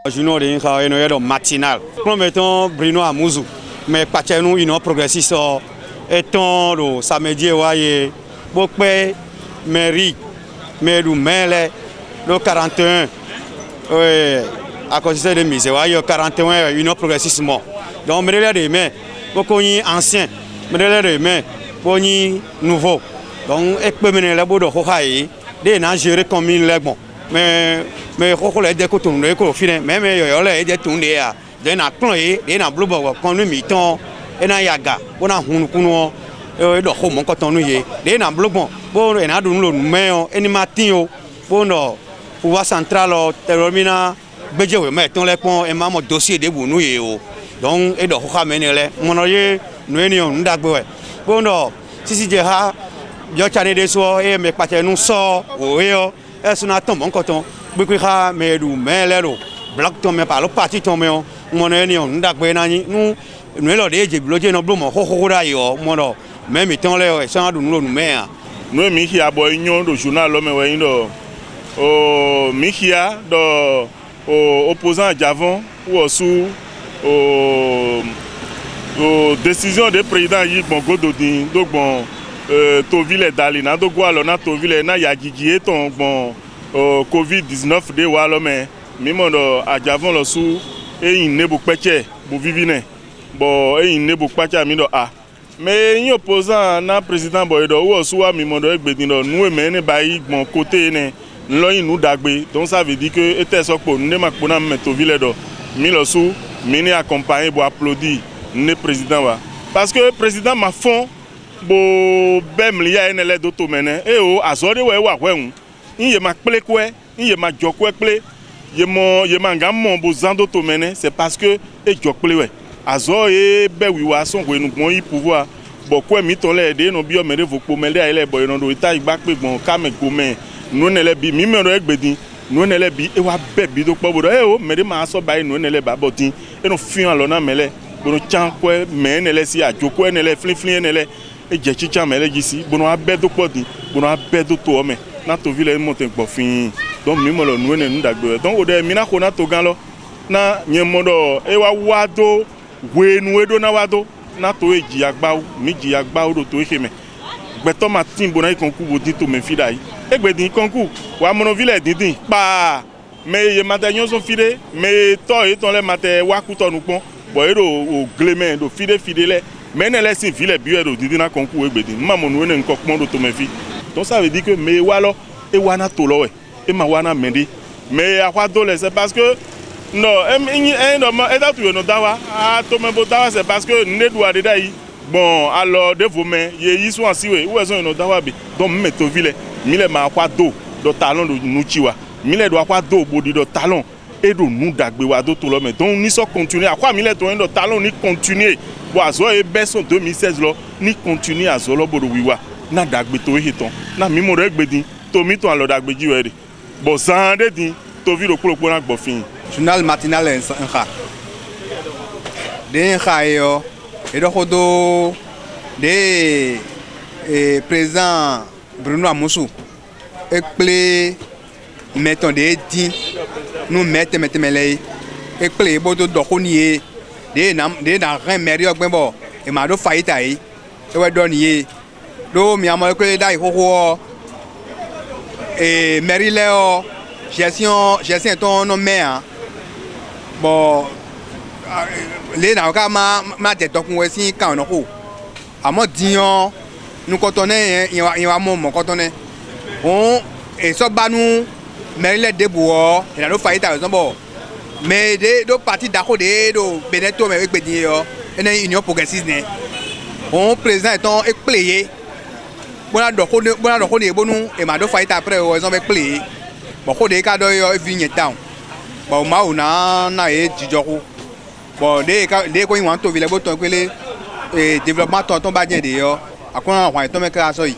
Junior de Inka eno matinal. Nous mettons Bruno Amouzou, mais pas nous une progressiste étant le samedi waye bokpe mairie meru mele le 41 à cause de mise waye 41 une progressiste mort. Donc me les mains beaucoup ancien, me les mains boni nouveau. Donc et peut mener la bodo hohaï des na gérer comme une bon. Mais koko la de ko tourner ko fine même yo la de tourner a de na cloyer de na blue ball kon mi ton e na yaga bona hunu kunu e do ho mon ko ton ye de na blue ball bo e na dun lo me eni matin o bo no pouvoir central o termina beje we me ton le pon e ma mo dossier de bu nu ye o donc e do ho ka menele mono ye nu eni on ndagbe we bo no sisi je ha yo chane de so e me pate nu so o yo est-ce qu'on tombe en coton bikuha medu melero bloc tombe par le parti tombe mon eni on ndagbe nani nous lo de je bloquer no blo mo ho ra yo mo même temps le ça du no mea nous mi hi abo union do journal l'homme we ndo o mi hia do opposant Javon ou sous décision de président yi bon gododin donc bon Tovile Dalina do gwa na Tovile na ya gigi ton bon Covid-19 de walo mais mimondo a Javon lo sou e ine bu peche bu vivine bo e ine bu pacha mi do a mais yin opposant na président boydo wo sou wa mimondo egbedin do nou e ne bayi bon côté ne lo yin nou dagbe donc ça veut dire que était so po ne makpo na me Tovile do mi lo sou mi ni accompagner bo applaudir ne président wa parce que président ma fond bo bem liya enele do to mene e o azore we wa hwen yin ma kple kwe yin ma jokwe kple ye ma ngam bo zando to mene c'est parce que e jokple we azo e be wi wa son we nu gbon yi pouvoir bo kwe mi ton le de no bi o mere vo po mele ile bo no do ita igba pe gbon ka me go me nu nele bi mi me ro egbedin nu nele bi e wa be bi do po bo e o mere ma so bai nu nele ba botin e no fian lo na mele bo no chan kwe me nele si ajoko nele flin nele e je chicha mele gisi bono abedo podi bono abedo to ome na to vile monte gbofin donc mi mo lo nu ne ndagbe donc o de mi na ko na to gan lo na nyemodo e wa wado we nu edo na wado na to eji agba mi ji agba o do to eheme gbeto ma tin bona ikonku bo din to me fida yi egbedin ikonku wa mono vile dindin pa me ye matanyon so fide me to e ton le mate wa ku to nu pon bo ero o gleme do fide le mais ne laisse ville biero didina concours egbedi mamu nu ne nkok mondo to mefi donc ça veut dire que me walo e wana to lo e ma wana mendi mais akwa dole c'est parce que non no e da tu no dawa a to me bo dawa c'est parce que ne doit de dai bon alors de vous mais ye yi so ansiwe où est-ce no dawa bi donc me to ville mile ma akwa do talon do nuchiwa mile do akwa do bodi do talon et do nu dagbe wa do to lo mais donc ni so continuer akwa mile to do talon ni continuer bo azo e beson 2016 lo ni continue azo lo bodo wiwa na dagbe to hiton na mi mo re gbedin to mi to alo dagbe ji we bo zande din to vi ro polopolo na gbofin journal matinal nka de nka yo e do kodo de président Bruno Amouzou e ple meton de din nous metemele e ple bodo do koniye de na ren meri ogben bo e ma do faita yi e we don ye do mi amo ko dai ho e meri le o gestion ton no me an bo le na ka ma te tokun we sin kan no ko amo diyan nu ko ton ne yen wa mo ko ton ne on e so banu meri le debu o e na do faita so bo mais do parti d'accord do Beneto mais egbedin yo ene union progressiste ne on président étant éplayé bona doko ne bonu e ma do fight après o zo be play bo ko de ka do yo vigne town bo ma na e jijoko bo de ko yin wan to vile bo to pele développement ton ba din de yo akon wan to me ka so yi